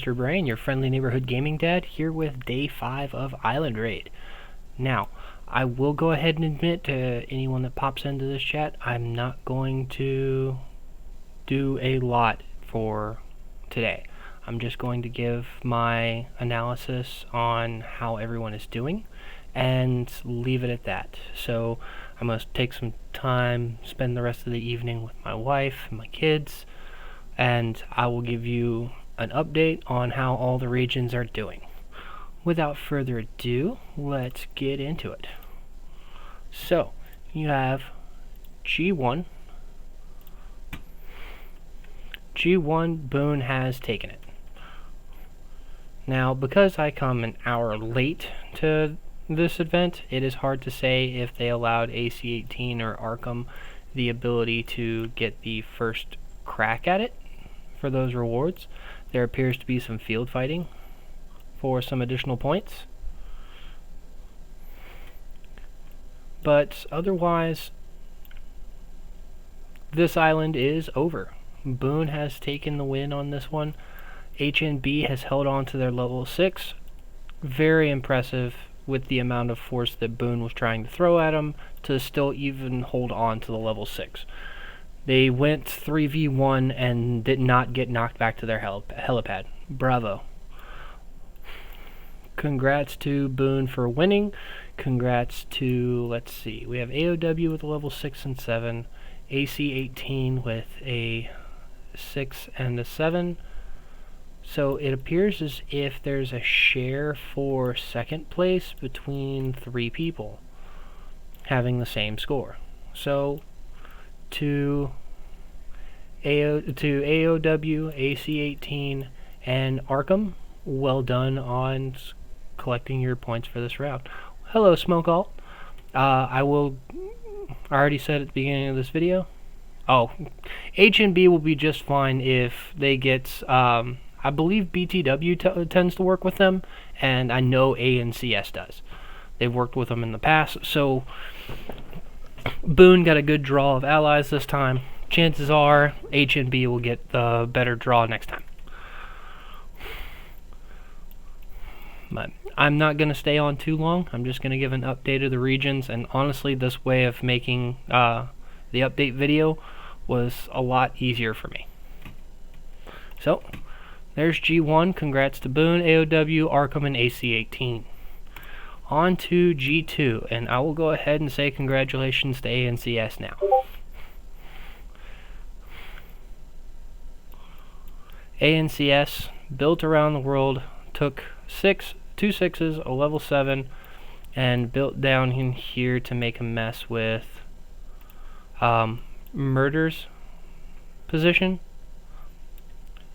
Mr. Brain, your friendly neighborhood gaming dad, here with day 5 of Island Raid. Now, I will go ahead and admit to anyone that pops into this chat, I'm not going to do a lot for today. I'm just going to give my analysis on how everyone is doing and leave it at that. So I'm going to take some time, spend the rest of the evening with my wife and my kids, and I will give you an update on how all the regions are doing. Without further ado, let's get into it. So, you have G1. G1, Boone has taken it. Now, because I come an hour late to this event, it is hard to say if they allowed AC-18 or Arkham the ability to get the first crack at it for those rewards. There appears to be some field fighting for some additional points. But otherwise, this island is over. Boone has taken the win on this one. HNB has held on to their level 6. Very impressive with the amount of force that Boone was trying to throw at him to still even hold on to the level 6. They went 3v1 and did not get knocked back to their helipad. Bravo. Congrats to Boone for winning. Congrats to, let's see, we have AOW with a level 6 and 7, AC-18 with a 6 and a 7. So it appears as if there's a share for second place between 3 people having the same score. So to AOW, AC-18, and Arkham, well done on collecting your points for this round. Hello, Smoke Alt. I already said at the beginning of this video. Oh, H&B will be just fine if they get, I believe BTW tends to work with them, and I know ANCS does. They've worked with them in the past, so Boone got a good draw of allies this time. Chances are H&B will get the better draw next time. But I'm not going to stay on too long. I'm just going to give an update of the regions, and honestly, this way of making the update video was a lot easier for me. So, there's G1. Congrats to Boone, AOW, Arkham, and AC-18. On to G2, and I will go ahead and say congratulations to ANCS now. ANCS, built around the world, took 2 6s, a level 7, and built down in here to make a mess with Murder's position.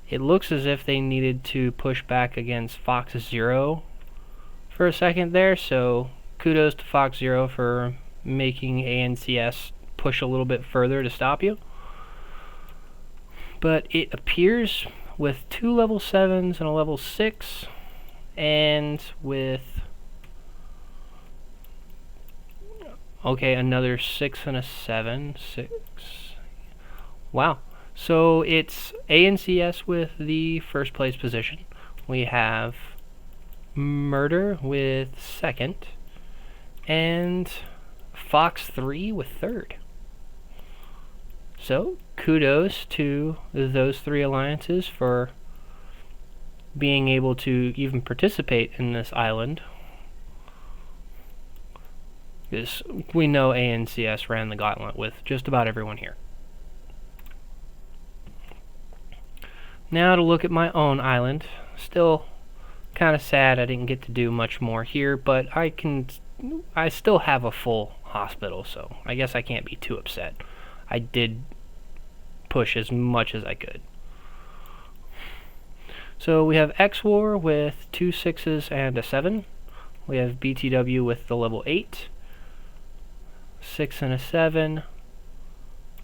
It looks as if they needed to push back against Fox Zero for a second there, so kudos to Fox Zero for making ANCS push a little bit further to stop you. But it appears with 2 level 7s and a level 6, and with another 6 and a 7. 6. Wow. So it's ANCS with the first place position. We have Murder with second, and Fox 3 with third. So kudos to those 3 alliances for being able to even participate in this island, because we know ANCS ran the gauntlet with just about everyone here. Now to look at my own island. Still kind of sad I didn't get to do much more here, but I still have a full hospital, so I guess I can't be too upset. I did push as much as I could. So we have X-War with 2 6s and a 7. We have BTW with the level 8, 6 and a 7,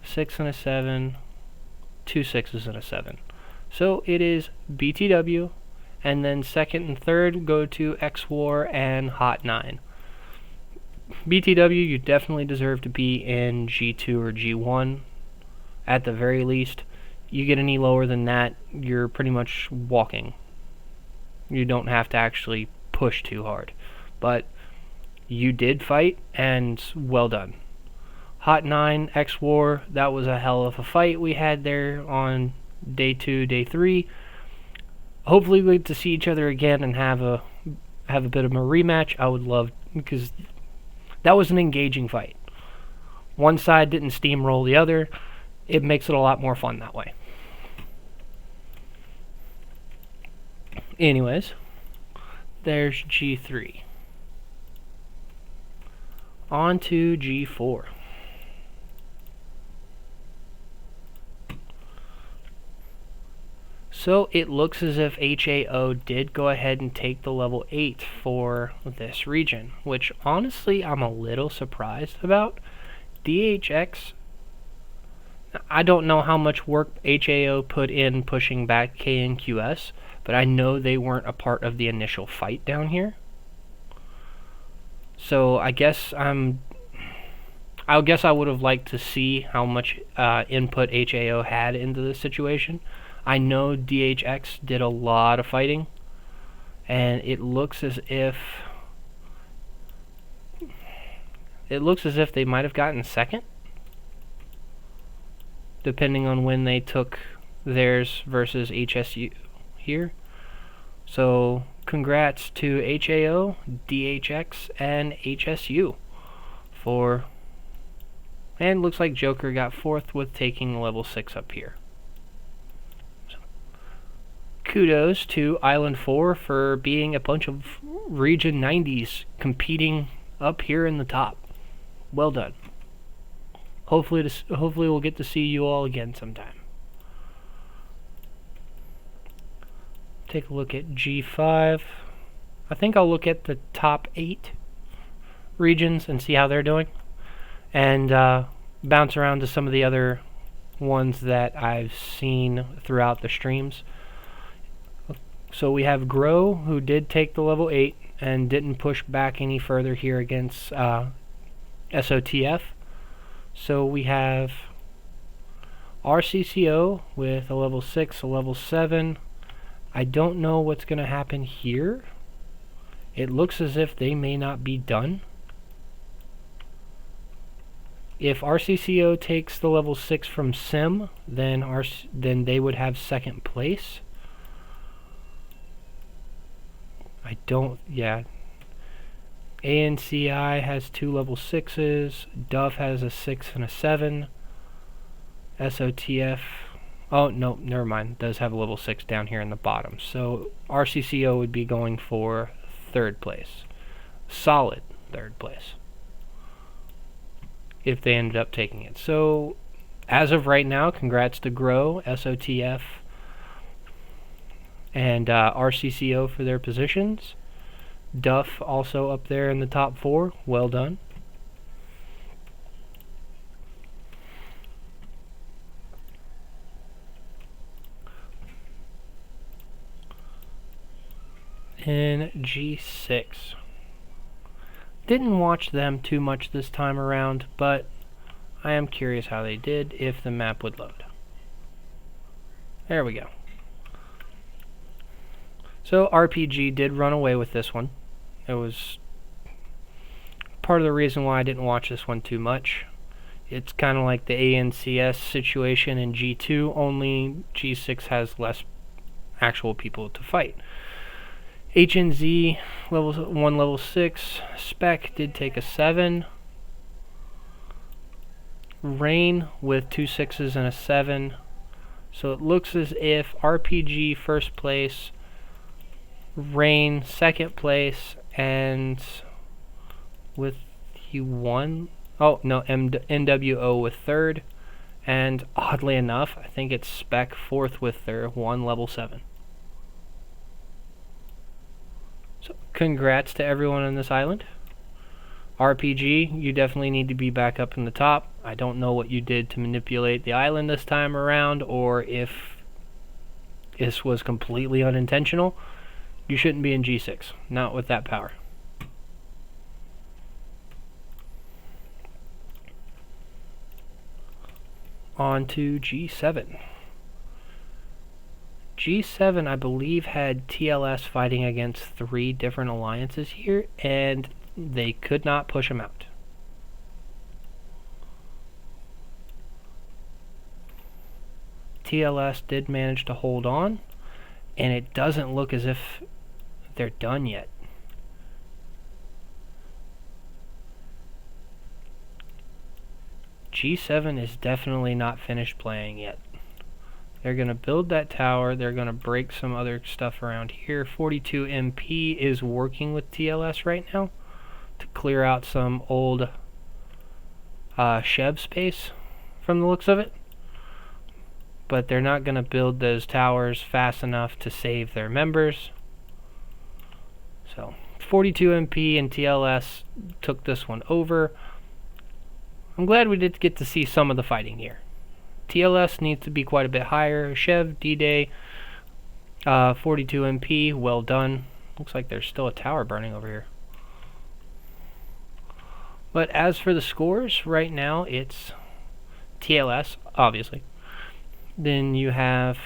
6 and a 7, 2 6s and a 7. So it is BTW, and then second and third go to X-War and Hot 9. BTW, you definitely deserve to be in G2 or G1 at the very least. You get any lower than that, you're pretty much walking You don't have to actually push too hard. But you did fight, and well done. Hot 9, X-War, that was a hell of a fight we had there on day 2, day 3. Hopefully we get to see each other again and have a bit of a rematch. I would love, because that was an engaging fight. One side didn't steamroll the other. It makes it a lot more fun that way. Anyways, there's G3. On to G4. So it looks as if HAO did go ahead and take the level 8 for this region, which honestly I'm a little surprised about. DHX, I don't know how much work HAO put in pushing back KNQS, but I know they weren't a part of the initial fight down here. So I guess I would have liked to see how much input HAO had into this situation. I know DHX did a lot of fighting, and it looks as if they might have gotten second, depending on when they took theirs versus HSU here. So congrats to HAO, DHX, and HSU for, and looks like Joker got 4th with taking level 6 up here. Kudos to Island 4 for being a bunch of Region 90s competing up here in the top. Well done. Hopefully we'll get to see you all again sometime. Take a look at G5. I think I'll look at the top 8 regions and see how they're doing, and bounce around to some of the other ones that I've seen throughout the streams. So we have Grow, who did take the level 8 and didn't push back any further here against SOTF. So we have RCCO with a level 6, a level 7. I don't know what's going to happen here. It looks as if they may not be done. If RCCO takes the level 6 from Sim, then they would have second place. ANCI has 2 level 6s. Duff has a 6 and a 7. SOTF, oh no, never mind, does have a level 6 down here in the bottom. So RCCO would be going for 3rd place. Solid 3rd place, if they ended up taking it. So as of right now, congrats to Grow, SOTF, and RCCO for their positions. Duff also up there in the top 4. Well done. In G6. Didn't watch them too much this time around, but I am curious how they did, if the map would load. There we go. So RPG did run away with this one. It was part of the reason why I didn't watch this one too much. It's kind of like the ANCS situation in G2, only G6 has less actual people to fight. HNZ, level 6. Spec did take a 7. Rain with 2 6s and a 7. So it looks as if RPG 1st place, Rain 2nd place, and with NWO with 3rd, and oddly enough, I think it's Spec 4th with their 1 level 7. So congrats to everyone on this island. RPG, you definitely need to be back up in the top. I don't know what you did to manipulate the island this time around, or if this was completely unintentional. You shouldn't be in G6, not with that power. On to G7. G7, I believe, had TLS fighting against 3 different alliances here, and they could not push them out. TLS did manage to hold on, and it doesn't look as if they're done yet. G7 is definitely not finished playing yet. They're going to build that tower. They're going to break some other stuff around here. 42 MP is working with TLS right now to clear out some old Shev space from the looks of it. But they're not going to build those towers fast enough to save their members. So 42 MP and TLS took this one over. I'm glad we did get to see some of the fighting here. TLS needs to be quite a bit higher. Shev, D-Day, 42 MP, well done. Looks like there's still a tower burning over here. But as for the scores, right now it's TLS, obviously. Then you have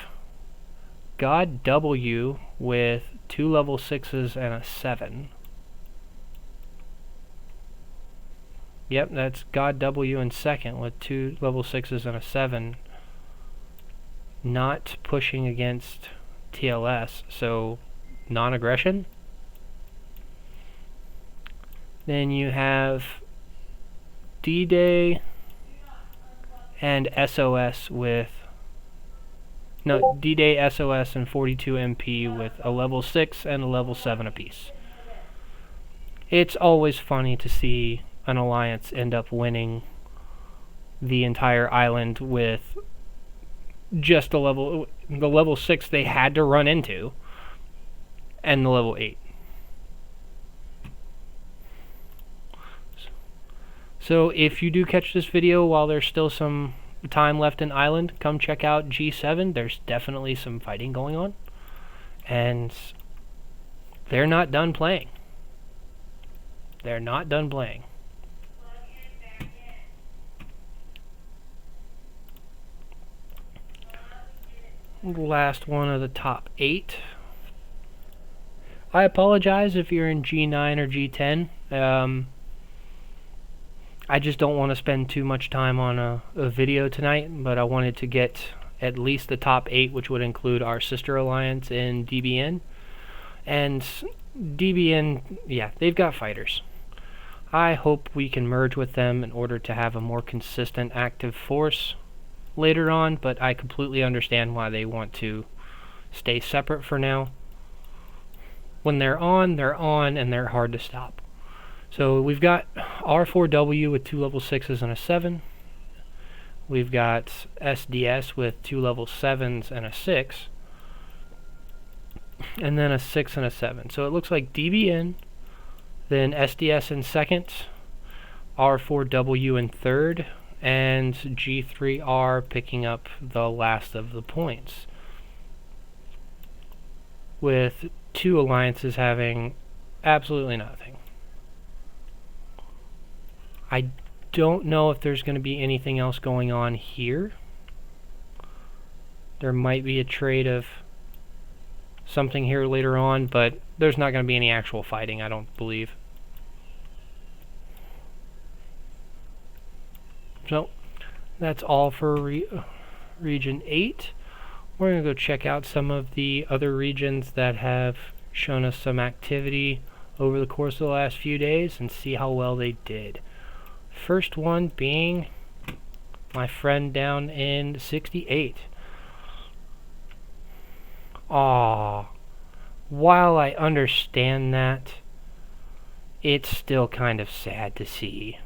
God W with 2 level 6s and a 7. Yep, that's God W in second with 2 level 6s and a 7. Not pushing against TLS, so non-aggression. Then you have D-Day and SOS with... No, D-Day, SOS, and 42 MP with a level 6 and a level 7 apiece. It's always funny to see an alliance end up winning the entire island with just the level 6 they had to run into, and the level 8. So if you do catch this video while there's still some time left in Island, come check out G7. There's definitely some fighting going on, and they're not done playing. They're not done playing. Last one of the top 8. I apologize if you're in G9 or G10. I just don't want to spend too much time on a video tonight, but I wanted to get at least the top 8, which would include our sister alliance in DBN. And DBN, yeah, they've got fighters. I hope we can merge with them in order to have a more consistent active force later on, but I completely understand why they want to stay separate for now. When they're on, and they're hard to stop. So we've got R4W with 2 level 6s and a 7. We've got SDS with 2 level 7s and a 6. And then a 6 and a 7. So it looks like DBN, then SDS in second, R4W in third, and G3R picking up the last of the points, with 2 alliances having absolutely nothing. I don't know if there's going to be anything else going on here. There might be a trade of something here later on, but there's not going to be any actual fighting, I don't believe. So that's all for Region 8. We're going to go check out some of the other regions that have shown us some activity over the course of the last few days and see how well they did. First one being my friend down in 68. Aww. While I understand that, it's still kind of sad to see.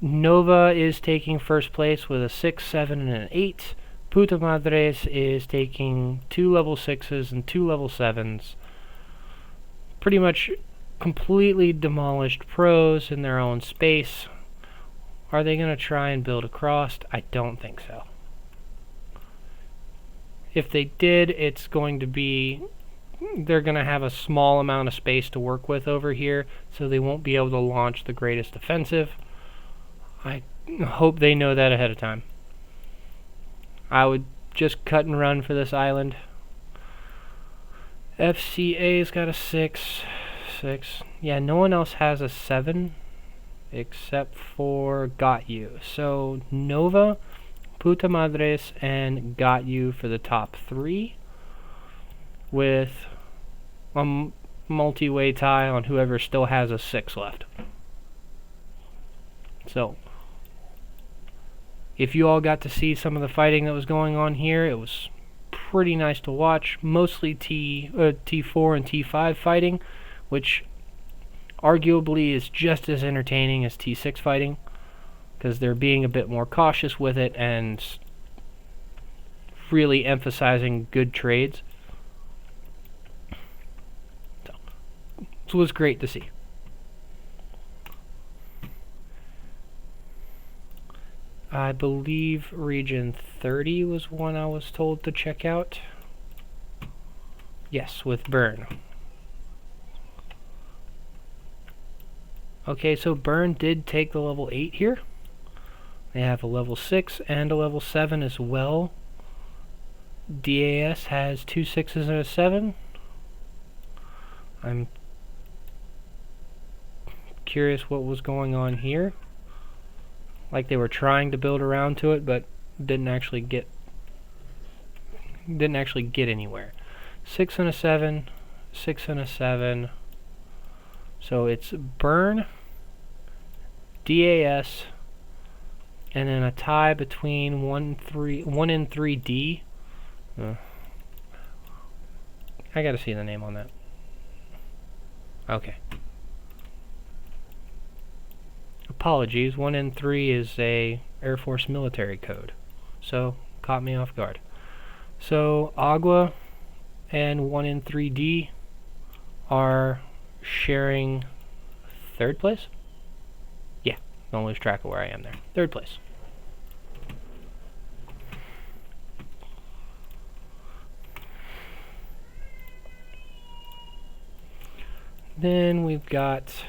Nova is taking first place with a 6, 7, and an 8. Puta Madres is taking 2 level 6s and 2 level 7s. Pretty much completely demolished pros in their own space. Are they going to try and build across? I don't think so. If they did, it's going to be... they're going to have a small amount of space to work with over here, so they won't be able to launch the greatest offensive. I hope they know that ahead of time. I would just cut and run for this island. FCA's got a 6. Yeah, no one else has a 7 except for Got You. So Nova, Puta Madres, and Got You for the top 3, with a multi-way tie on whoever still has a 6 left. So if you all got to see some of the fighting that was going on here, it was pretty nice to watch. Mostly T4 and T5 fighting, which arguably is just as entertaining as T6 fighting, because they're being a bit more cautious with it and really emphasizing good trades. So it was great to see. I believe Region 30 was one I was told to check out. Yes, with Burn. Okay, so Burn did take the level 8 here. They have a level 6 and a level 7 as well. DAS has 2 6s and a 7. I'm curious what was going on here. Like they were trying to build around to it, but didn't actually get anywhere. 6 and a 7, 6 and a 7. So it's Burn, DAS, and then a tie between 1 and 3D. I gotta see the name on that. Okay. Apologies, 1 and 3 is a Air Force military code, so caught me off guard. So Agua and 1 and 3D are sharing 3rd place? Yeah, don't lose track of where I am there. 3rd place. Then we've got,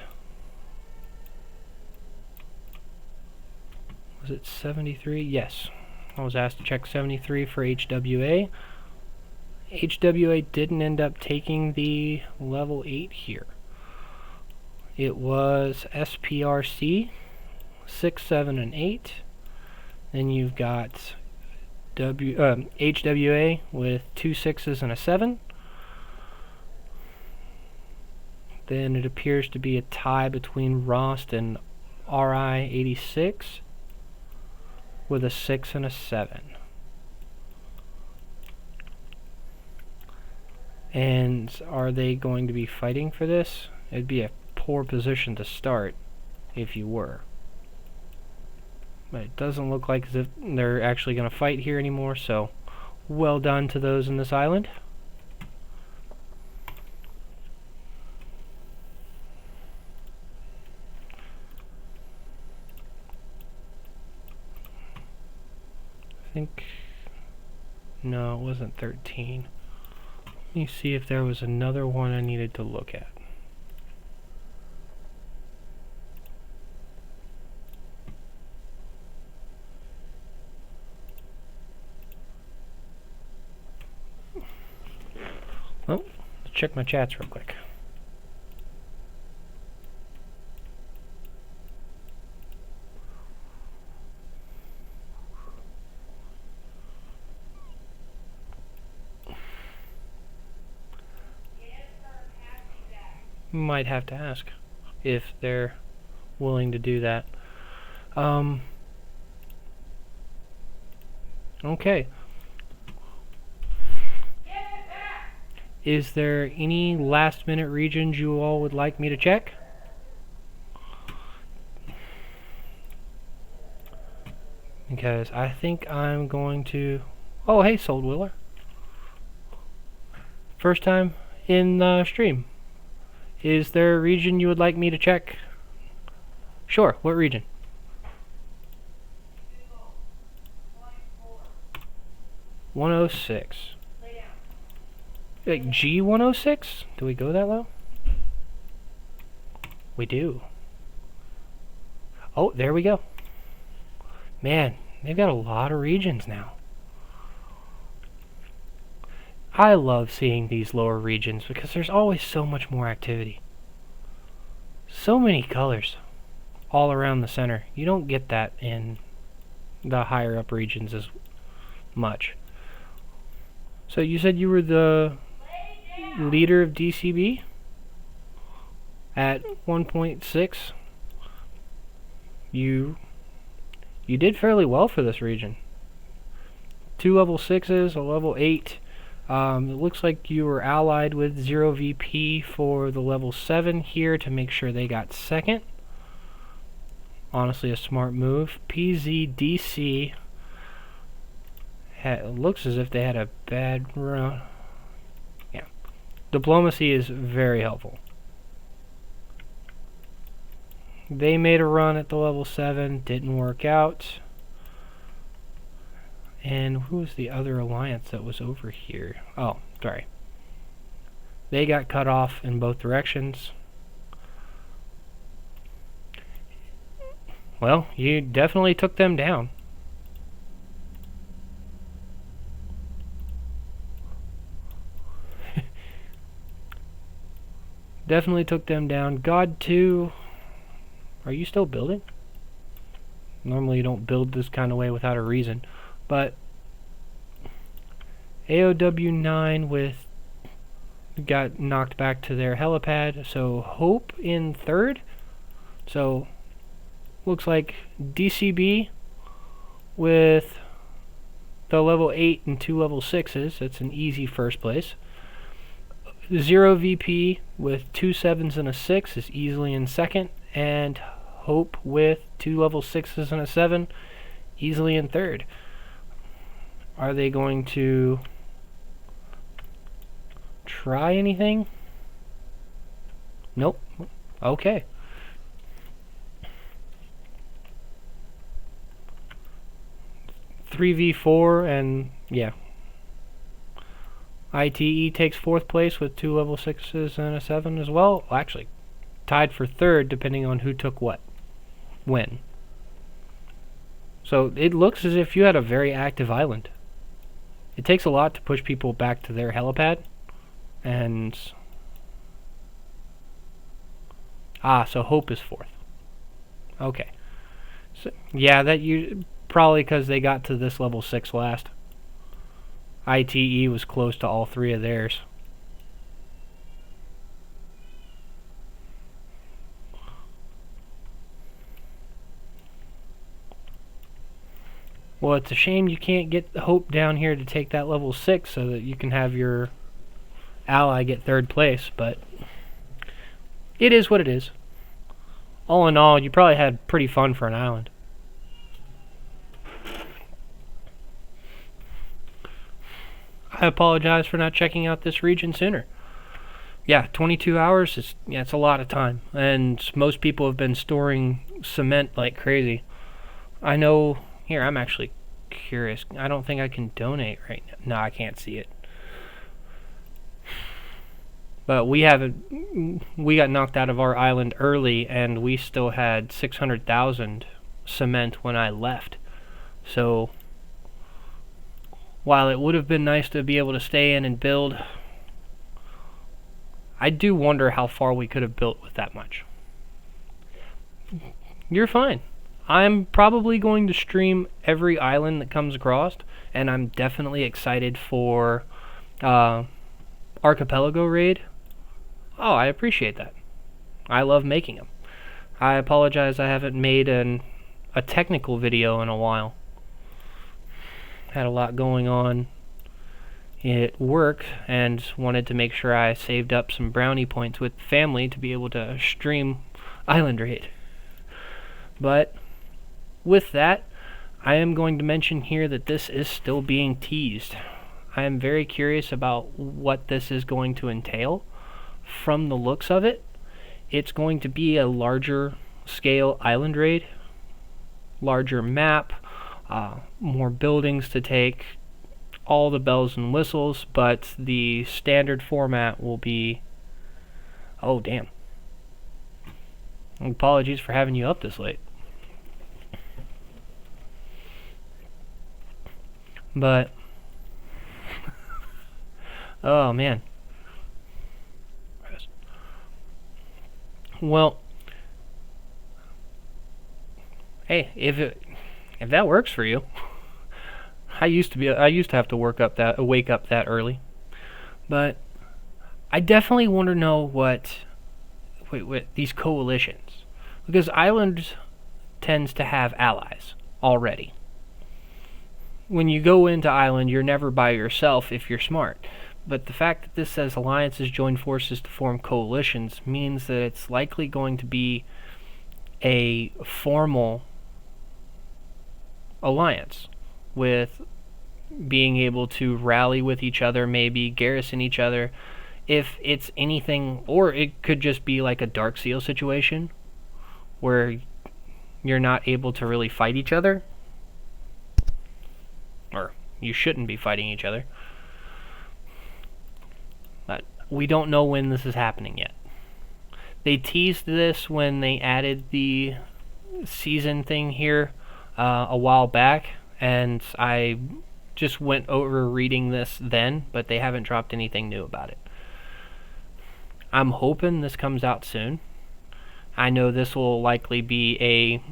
was it 73? Yes. I was asked to check 73 for HWA. HWA didn't end up taking the level 8 here. It was SPRC, 6, 7, and 8. Then you've got HWA with 2 6s and a 7. Then it appears to be a tie between Rost and RI 86 with a 6 and a 7. And are they going to be fighting for this? It'd be a poor position to start if you were. But it doesn't look like as if they're actually going to fight here anymore, so well done to those in this island. I think, no, it wasn't 13. Let me see if there was another one I needed to look at. Oh, let's check my chats real quick. Might have to ask if they're willing to do that. Okay. Is there any last minute regions you all would like me to check? Because I think I'm going to... Oh, hey, Sold Wheeler. First time in the stream. Is there a region you would like me to check? Sure, what region? 106. Like G106? Do we go that low? We do. Oh, there we go. Man, they've got a lot of regions now. I love seeing these lower regions because there's always so much more activity. So many colors all around the center. You don't get that in the higher up regions as much. So you said you were the leader of DCB at 1.6. You did fairly well for this region. 2 level 6s, a level 8. It looks like you were allied with 0VP for the level 7 here to make sure they got second. Honestly, a smart move. PZDC looks as if they had a bad run. Yeah. Diplomacy is very helpful. They made a run at the level 7, didn't work out. And who was the other alliance that was over here? Oh, sorry. They got cut off in both directions. Well, you definitely took them down. Definitely took them down. God 2. Are you still building? Normally you don't build this kind of way without a reason. But AOW9 got knocked back to their helipad. So Hope in third. So looks like DCB with the level 8 and 2 level 6s. That's an easy first place. 0VP with 2 7s and a 6 is easily in second. And Hope with 2 level 6s and a 7 easily in third. Are they going to try anything? Nope. Okay. (3v4) and yeah. ITE takes 4th place with 2 level 6s and a 7 as well. Actually, tied for 3rd depending on who took what when. So it looks as if you had a very active island. It takes a lot to push people back to their helipad. And so Hope is 4th. Okay. So yeah, that you probably because they got to this level 6 last. ITE was close to all 3 of theirs. Well, it's a shame you can't get Hope down here to take that level 6 so that you can have your ally get 3rd place, but it is what it is. All in all, you probably had pretty fun for an island. I apologize for not checking out this region sooner. Yeah, 22 hours is it's a lot of time, and most people have been storing cement like crazy. I know. Here, I'm actually curious. I don't think I can donate right now. No, I can't see it. But we got knocked out of our island early, and we still had 600,000 cement when I left. So while it would have been nice to be able to stay in and build, I do wonder how far we could have built with that much. You're fine. I'm probably going to stream every island that comes across, and I'm definitely excited for Archipelago Raid. Oh, I appreciate that. I love making them. I apologize I haven't made a technical video in a while. Had a lot going on at work and wanted to make sure I saved up some brownie points with family to be able to stream Island Raid. But with that, I am going to mention here that this is still being teased. I am very curious about what this is going to entail. From the looks of it, it's going to be a larger scale island raid, larger map, more buildings to take, all the bells and whistles, but the standard format will be... Oh, damn. Apologies for having you up this late. But Oh man. Well, hey, if that works for you, I used to have to wake up that early, but I definitely want to know what these coalitions, because Island tends to have allies already. When you go into Island, you're never by yourself if you're smart. But the fact that this says alliances join forces to form coalitions means that it's likely going to be a formal alliance with being able to rally with each other, maybe garrison each other. If it's anything, or it could just be like a Dark Seal situation where you're not able to really fight each other, or you shouldn't be fighting each other. But we don't know when this is happening yet. They teased this when they added the season thing here a while back, and I just went over reading this then, but they haven't dropped anything new about it. I'm hoping this comes out soon. I know this will likely be a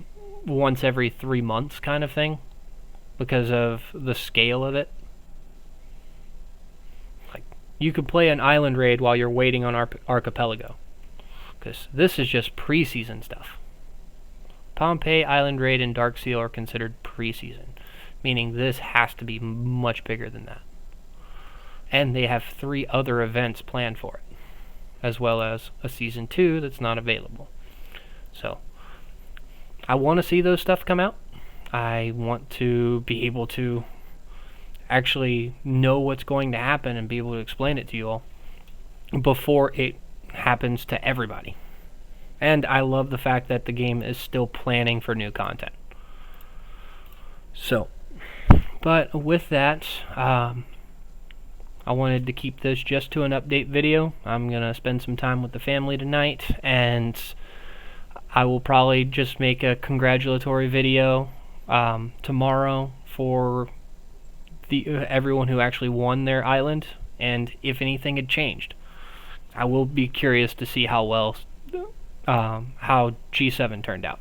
once every 3 months kind of thing because of the scale of it. Like, you could play an Island raid while you're waiting on Archipelago, because this is just preseason stuff. Pompeii, Island raid, and Dark Seal are considered preseason, meaning this has to be much bigger than that. And they have 3 other events planned for it, as well as a season 2 that's not available. So I want to see those stuff come out. I want to be able to actually know what's going to happen and be able to explain it to you all before it happens to everybody. And I love the fact that the game is still planning for new content. So, but with that, I wanted to keep this just to an update video. I'm going to spend some time with the family tonight, and I will probably just make a congratulatory video tomorrow for everyone who actually won their island, and if anything had changed. I will be curious to see how G7 turned out.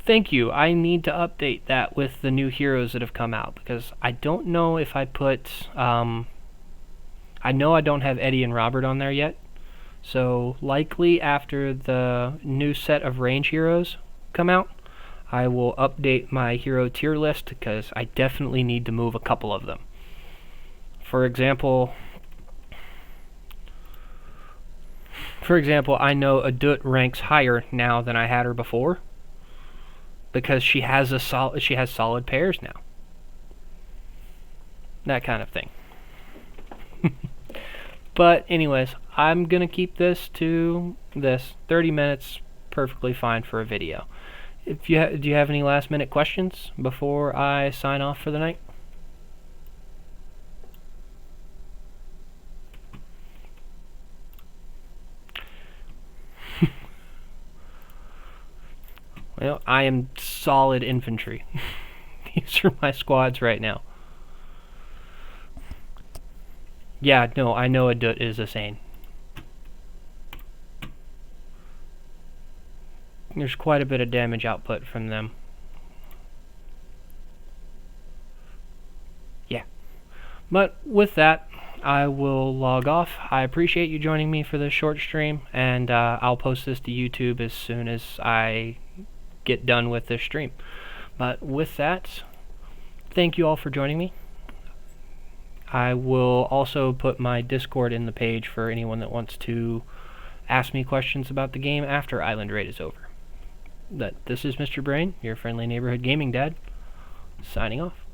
Thank you. I need to update that with the new heroes that have come out, because I don't know if I put I know I don't have Eddie and Robert on there yet, so likely after the new set of range heroes come out, I will update my hero tier list, because I definitely need to move a couple of them. For example, I know Adut ranks higher now than I had her before, because she has solid pairs now. That kind of thing. But anyways, I'm gonna keep this to 30 minutes, perfectly fine for a video. Do you have any last minute questions before I sign off for the night? Well, I am solid infantry. These are my squads right now. Yeah, no, I know Adut is a Sane. There's quite a bit of damage output from them. Yeah. But with that, I will log off. I appreciate you joining me for this short stream, and I'll post this to YouTube as soon as I get done with this stream. But with that, thank you all for joining me. I will also put my Discord in the page for anyone that wants to ask me questions about the game after Island Raid is over. This is Mr. Brain, your friendly neighborhood gaming dad, signing off.